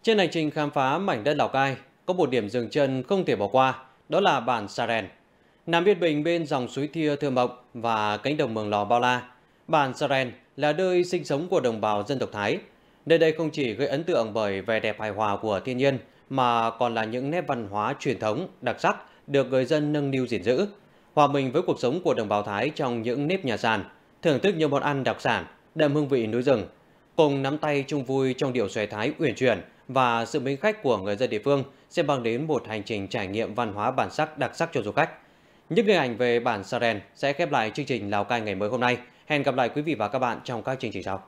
Trên hành trình khám phá mảnh đất Lào Cai, có một điểm dừng chân không thể bỏ qua, đó là bản Sa Rèn. Nằm yên bình bên dòng suối Thia thơ mộng và cánh đồng Mường Lò bao la, bản Sa Rèn là nơi sinh sống của đồng bào dân tộc Thái. Nơi đây không chỉ gây ấn tượng bởi vẻ đẹp hài hòa của thiên nhiên, mà còn là những nét văn hóa truyền thống đặc sắc được người dân nâng niu gìn giữ. Hòa mình với cuộc sống của đồng bào Thái trong những nếp nhà sàn, thưởng thức nhiều món ăn đặc sản, đậm hương vị núi rừng, cùng nắm tay chung vui trong điệu xòe Thái uyển chuyển và sự mến khách của người dân địa phương sẽ mang đến một hành trình trải nghiệm văn hóa bản sắc đặc sắc cho du khách. Những hình ảnh về bản Sa Rèn sẽ khép lại chương trình Lào Cai ngày mới hôm nay. Hẹn gặp lại quý vị và các bạn trong các chương trình sau.